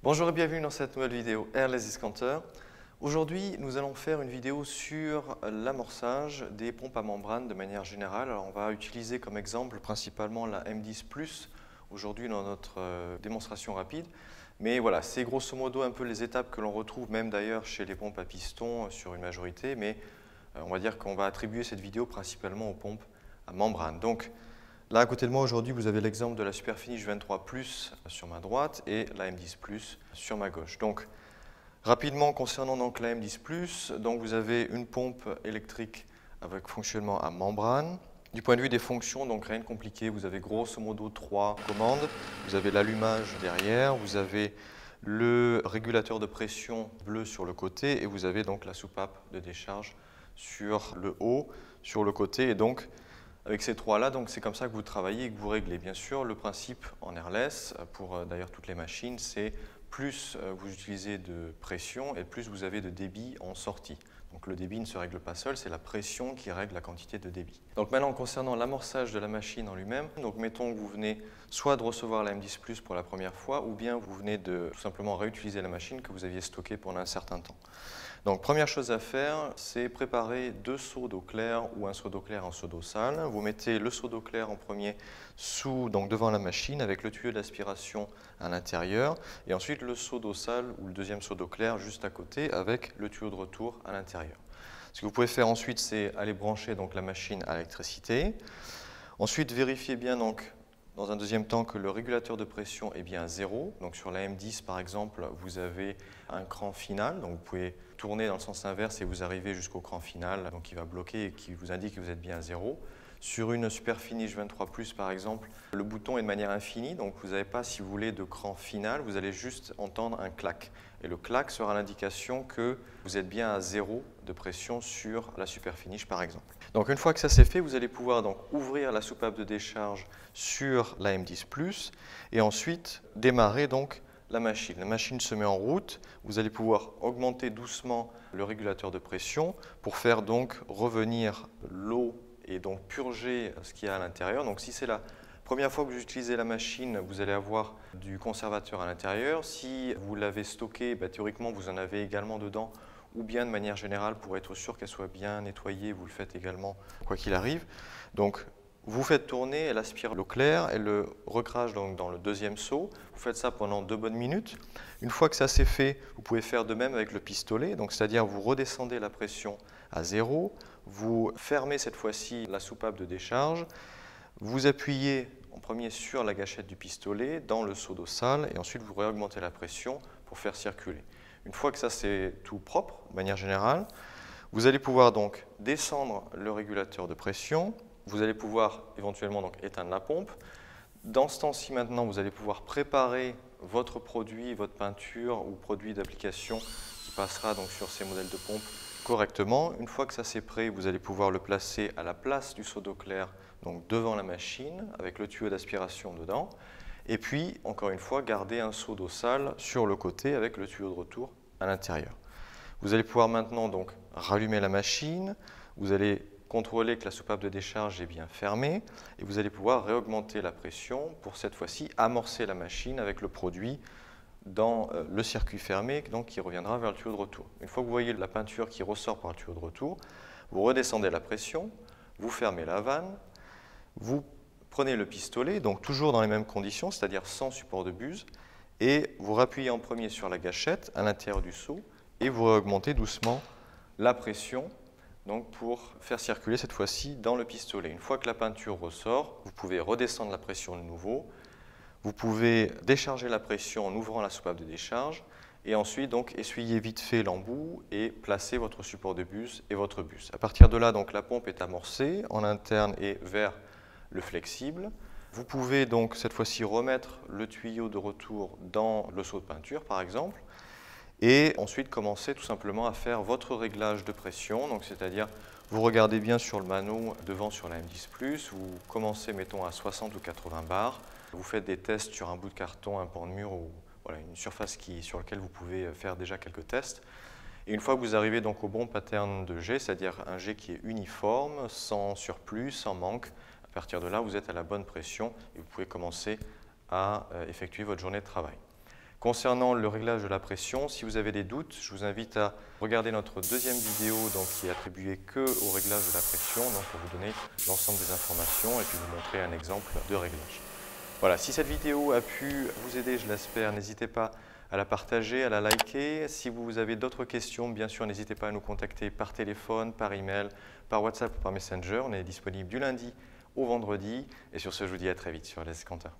Bonjour et bienvenue dans cette nouvelle vidéo Airless Discounter. Aujourd'hui, nous allons faire une vidéo sur l'amorçage des pompes à membrane de manière générale. Alors, on va utiliser comme exemple principalement la M10 Plus aujourd'hui dans notre démonstration rapide. Mais voilà, c'est grosso modo un peu les étapes que l'on retrouve même d'ailleurs chez les pompes à piston sur une majorité. Mais on va dire qu'on va attribuer cette vidéo principalement aux pompes à membrane. Donc, là, à côté de moi, aujourd'hui, vous avez l'exemple de la Superfinish 23 Plus sur ma droite et la M10 Plus sur ma gauche. Donc, rapidement, concernant donc la M10 Plus, donc vous avez une pompe électrique avec fonctionnement à membrane. Du point de vue des fonctions, donc rien de compliqué, vous avez grosso modo 3 commandes. Vous avez l'allumage derrière, vous avez le régulateur de pression bleu sur le côté et vous avez donc la soupape de décharge sur le haut, sur le côté. Et donc, avec ces trois-là, c'est comme ça que vous travaillez et que vous réglez. Bien sûr, le principe en airless, pour d'ailleurs toutes les machines, c'est plus vous utilisez de pression et plus vous avez de débit en sortie. Donc le débit ne se règle pas seul, c'est la pression qui règle la quantité de débit. Donc maintenant, concernant l'amorçage de la machine en lui-même, donc mettons que vous venez soit de recevoir la M10 Plus pour la première fois, ou bien vous venez de tout simplement réutiliser la machine que vous aviez stockée pendant un certain temps. Donc première chose à faire, c'est préparer 2 seaux d'eau claire ou un seau d'eau claire en seau d'eau sale. Vous mettez le seau d'eau claire en premier devant la machine avec le tuyau d'aspiration à l'intérieur et ensuite le seau d'eau sale ou le deuxième seau d'eau claire juste à côté avec le tuyau de retour à l'intérieur. Ce que vous pouvez faire ensuite, c'est aller brancher donc la machine à l'électricité. Ensuite, vérifiez bien dans un deuxième temps que le régulateur de pression est bien à 0. Donc sur la M10 par exemple, vous avez un cran final, donc vous pouvez tourner dans le sens inverse et vous arrivez jusqu'au cran final, donc qui va bloquer et qui vous indique que vous êtes bien à 0. Sur une Superfinish 23 Plus par exemple, le bouton est de manière infinie, donc vous n'avez pas, si vous voulez, de cran final, vous allez juste entendre un clac. Et le clac sera l'indication que vous êtes bien à 0 de pression sur la Superfinish par exemple. Donc une fois que ça c'est fait, vous allez pouvoir donc ouvrir la soupape de décharge sur la M10 Plus et ensuite démarrer donc la machine. La machine se met en route, vous allez pouvoir augmenter doucement le régulateur de pression pour faire donc revenir l'eau et donc purger ce qu'il y a à l'intérieur. Donc si c'est la première fois que vous utilisez la machine, vous allez avoir du conservateur à l'intérieur. Si vous l'avez stocké, théoriquement vous en avez également dedans, ou bien de manière générale pour être sûr qu'elle soit bien nettoyée, vous le faites également quoi qu'il arrive. Donc vous faites tourner, elle aspire l'eau claire, elle le recrache donc dans le deuxième seau. Vous faites ça pendant 2 bonnes minutes. Une fois que ça c'est fait, vous pouvez faire de même avec le pistolet, donc c'est-à-dire vous redescendez la pression à 0, vous fermez cette fois-ci la soupape de décharge, vous appuyez en premier sur la gâchette du pistolet dans le seau d'eau sale et ensuite vous réaugmentez la pression pour faire circuler. Une fois que ça c'est tout propre, de manière générale, vous allez pouvoir donc descendre le régulateur de pression. Vous allez pouvoir éventuellement donc éteindre la pompe. Dans ce temps-ci maintenant, vous allez pouvoir préparer votre produit, votre peinture ou produit d'application qui passera donc sur ces modèles de pompe correctement. Une fois que ça c'est prêt, vous allez pouvoir le placer à la place du seau d'eau claire, donc devant la machine avec le tuyau d'aspiration dedans. Et puis, encore une fois, garder un seau d'eau sale sur le côté avec le tuyau de retour à l'intérieur. Vous allez pouvoir maintenant donc rallumer la machine. Vous allez contrôler que la soupape de décharge est bien fermée et vous allez pouvoir réaugmenter la pression pour cette fois-ci amorcer la machine avec le produit dans le circuit fermé donc qui reviendra vers le tuyau de retour. Une fois que vous voyez la peinture qui ressort par le tuyau de retour, vous redescendez la pression, vous fermez la vanne, vous prenez le pistolet, donc toujours dans les mêmes conditions, c'est-à-dire sans support de buse, et vous rappuyez en premier sur la gâchette à l'intérieur du seau et vous réaugmentez doucement la pression donc pour faire circuler cette fois-ci dans le pistolet. Une fois que la peinture ressort, vous pouvez redescendre la pression de nouveau. Vous pouvez décharger la pression en ouvrant la soupape de décharge et ensuite donc essuyer vite fait l'embout et placer votre support de buse et votre buse. À partir de là, donc la pompe est amorcée en interne et vers le flexible. Vous pouvez donc cette fois-ci remettre le tuyau de retour dans le seau de peinture par exemple. Et ensuite, commencez tout simplement à faire votre réglage de pression. Donc, c'est-à-dire, vous regardez bien sur le mano devant sur la M10 Plus, vous commencez, mettons, à 60 ou 80 bars. Vous faites des tests sur un bout de carton, un pan de mur ou voilà, une surface sur laquelle vous pouvez faire déjà quelques tests. Et une fois que vous arrivez donc au bon pattern de jet, c'est-à-dire un jet qui est uniforme, sans surplus, sans manque, à partir de là, vous êtes à la bonne pression et vous pouvez commencer à effectuer votre journée de travail. Concernant le réglage de la pression, si vous avez des doutes, je vous invite à regarder notre deuxième vidéo qui est attribuée qu'au réglage de la pression, donc pour vous donner l'ensemble des informations et puis vous montrer un exemple de réglage. Voilà, si cette vidéo a pu vous aider, je l'espère, n'hésitez pas à la partager, à la liker. Si vous avez d'autres questions, bien sûr, n'hésitez pas à nous contacter par téléphone, par email, par WhatsApp ou par Messenger. On est disponible du lundi au vendredi. Et sur ce, je vous dis à très vite sur LS Canteur.